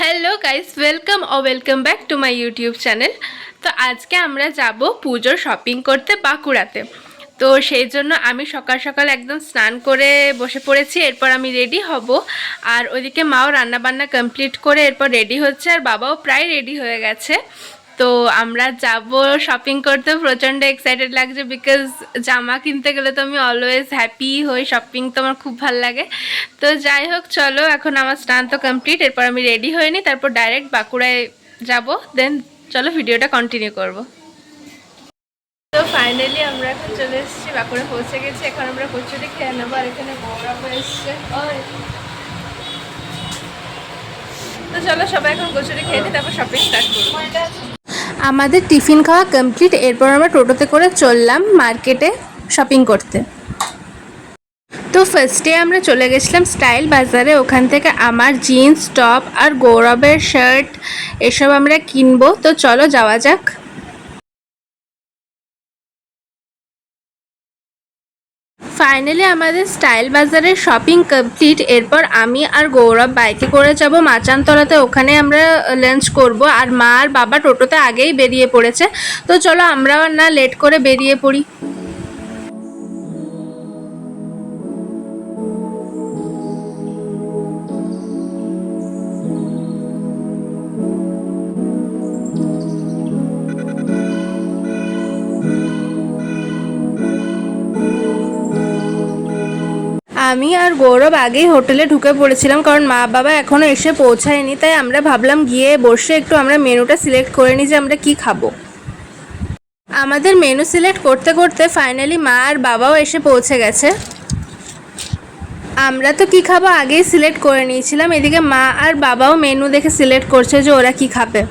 Hello guys, welcome back to my YouTube channel. তো আজকে আমরা যাব পুজোর শপিং করতে বাঁকুড়াতে। তো সেই জন্য আমি সকাল সকাল একদম স্নান করে বসে পড়েছি। এরপর আমি রেডি হব, আর ওইদিকে মাও রান্নাবান্না কমপ্লিট করে এরপর রেডি হচ্ছে, আর বাবাও প্রায় রেডি হয়ে গেছে। তো আমরা যাব শপিং করতে। প্রচণ্ড এক্সাইটেড লাগছে, বিকজ জামা কিনতে গেলে তো আমি অলওয়েজ হ্যাপি হই, শপিং তো আমার খুব ভালো লাগে। তো যাই হোক, চলো, এখন আমার স্নান তো কমপ্লিট, এরপর আমি রেডি হয়ে নিই, তারপর ডাইরেক্ট বাঁকুড়ায় যাব। দেন চলো ভিডিওটা কন্টিনিউ করব। তো ফাইনালি আমরা এখন চলে এসেছি, বাঁকুড়া পৌঁছে গেছি। এখন আমরা কচুরি খেয়ে নেবো, আর এখানে বড়াও এসছে। তো চলো সবাই এখন কচুরি খেয়ে নিই, তারপর শপিং স্টার্ট করবো। আমাদের টিফিন খাওয়া কমপ্লিট, এরপর আমরা টোটোতে করে চললাম মার্কেটে শপিং করতে। তো ফার্স্টে আমরা চলে গেছিলাম স্টাইল বাজারে। ওখান থেকে আমার জিন্স টপ আর গৌরবের শার্ট এসব আমরা কিনবো। তো চলো যাওয়া যাক। ফাইনালি আমাদের স্টাইল বাজারের শপিং কমপ্লিট। এরপর আমি আর গৌরব বাইকে করে যাব মাচানতলাতে, ওখানে আমরা লাঞ্চ করব। আর মা আর বাবা টোটোতে আগেই বেরিয়ে পড়েছে। তো চলো আমরাও না লেট করে বেরিয়ে পড়ি। আমি আর গৌরব আগেই হোটেলে ঢুকে পড়েছিলাম, কারণ মা বাবা এখনও এসে পৌঁছায়নি। তাই আমরা ভাবলাম গিয়ে বসে একটু আমরা মেনুটা সিলেক্ট করে নিই যে আমরা কি খাবো। আমাদের মেনু সিলেক্ট করতে করতে ফাইনালি মা আর বাবাও এসে পৌঁছে গেছে। আমরা তো কি খাবো আগেই সিলেক্ট করে নিয়েছিলাম। এদিকে মা আর বাবাও মেনু দেখে সিলেক্ট করছে যে ওরা কি খাবে।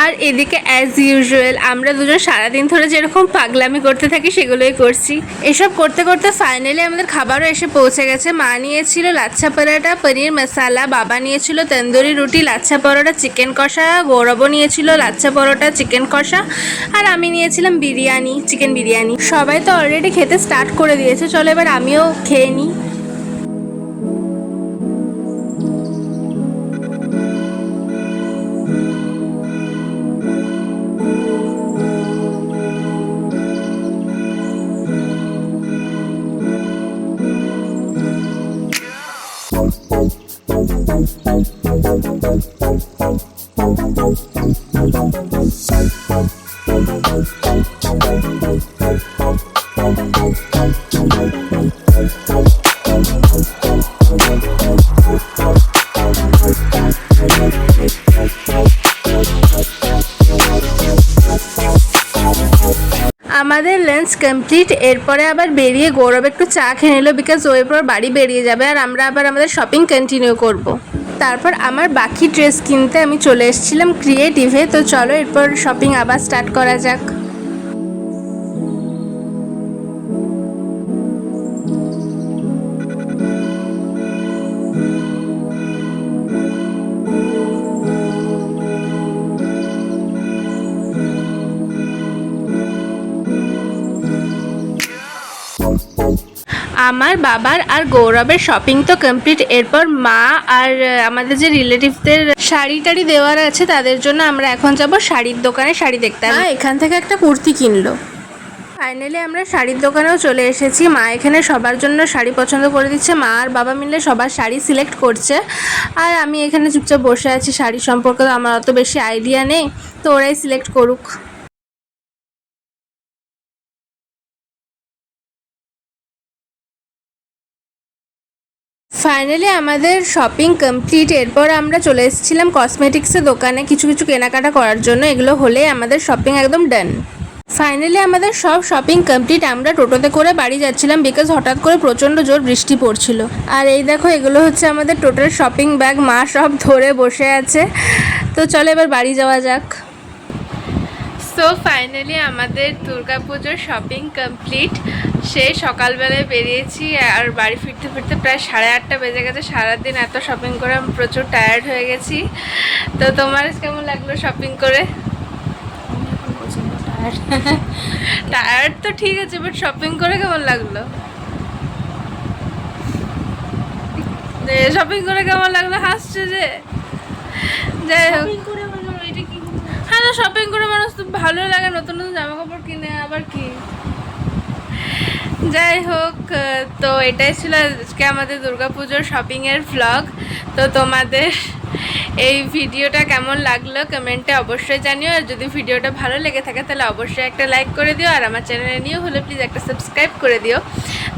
আর এদিকে অ্যাজ ইউজুয়াল আমরা দুজন সারাদিন ধরে যেরকম পাগলামি করতে থাকি সেগুলোই করছি। এসব করতে করতে ফাইনালি আমাদের খাবারও এসে পৌঁছে গেছে। মা নিয়েছিল লাচ্ছা পরোটা পনির মশালা, বাবা নিয়েছিল তন্দুরি রুটি, লাচ্ছা পরোটা, চিকেন কষা, গৌরবও নিয়েছিল লাচ্ছা পরোটা, চিকেন কষা, আর আমি নিয়েছিলাম বিরিয়ানি, চিকেন বিরিয়ানি। সবাই তো অলরেডি খেতে স্টার্ট করে দিয়েছে, চলো এবার আমিও খেয়ে নিই। আমাদের লাঞ্চ কমপ্লিট। এরপরে আবার বেরিয়ে গৌরব একটু চা খেয়ে নিল, বিকজ ও এরপর বাড়ি বেরিয়ে যাবে, আর আমরা আবার আমাদের শপিং কন্টিনিউ করব। তারপর আমার বাকি ড্রেস কিনতে আমি চলে এসেছিলাম ক্রিয়েটিভে। তো চলো এরপর শপিং আবার স্টার্ট করা যাক। আমার বাবার আর গৌরবের শপিং তো কমপ্লিট। এরপর মা আর আমাদের যে রিলেটিভদের শাড়ি টাড়ি দেওয়ার আছে তাদের জন্য আমরা এখন যাব শাড়ির দোকানে শাড়ি দেখতে। মা এখান থেকে একটা কুর্তি কিনলো। ফাইনালি আমরা শাড়ির দোকানেও চলে এসেছি। মা এখানে সবার জন্য শাড়ি পছন্দ করে দিচ্ছে। মা আর বাবা মিলে সবার শাড়ি সিলেক্ট করছে, আর আমি এখানে চুপচাপ বসে আছি। শাড়ি সম্পর্কে তো আমার অত বেশি আইডিয়া নেই, তো ওরাই সিলেক্ট করুক। ফাইনালি আমাদের শপিং কমপ্লিট। এরপর আমরা চলে এসেছিলাম কসমেটিক্সের দোকানে কিছু কিছু কেনাকাটা করার জন্য। এগুলো হলে আমাদের শপিং একদম ডান। ফাইনালি আমাদের সব শপিং কমপ্লিট। আমরা টোটোতে করে বাড়ি যাচ্ছিলাম, বিকজ হঠাৎ করে প্রচণ্ড জোর বৃষ্টি পড়ছিল। আর এই দেখো, এগুলো হচ্ছে আমাদের টোটাল শপিং ব্যাগ। মা সব ধরে বসে আছে। তো চলো এবার বাড়ি যাওয়া যাক। সো ফাইনালি আমাদের দুর্গাপুজোর শপিং কমপ্লিট। সেই সকালবেলায় বেরিয়েছি, আর বাড়ি ফিরতে ফিরতে প্রায় 8:30 বেজে গেছে। সারাদিন এত শপিং করে আমি প্রচুর টায়ার্ড হয়ে গেছি। তো তোমার কেমন লাগলো শপিং করে? টায়ার্ড তো ঠিক আছে, বাট শপিং করে কেমন লাগলো? শপিং করে কেমন লাগলো? হাসছে যে। যাই হোক, শপিং করে হলো এটা কি? হ্যাঁ তো শপিং করে মানুষ তো ভালো লাগে, নতুন নতুন জামা কাপড় কিনে আবার কি। যাই হোক, তো এটাই ছিল আজকে আমাদের দুর্গাপুজোর শপিংয়ের ভ্লগ। তো তোমাদের এই ভিডিওটা কেমন লাগলো কমেন্টে অবশ্যই জানিও, আর যদি ভিডিওটা ভালো লেগে থাকে তাহলে অবশ্যই একটা লাইক করে দিও, আর আমার চ্যানেলে নিয়েও হলে প্লিজ একটা সাবস্ক্রাইব করে দিও।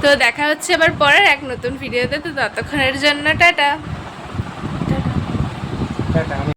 তো দেখা হচ্ছে আবার পরের এক নতুন ভিডিওতে, তো ততক্ষণের জন্য টাটা। টাটা।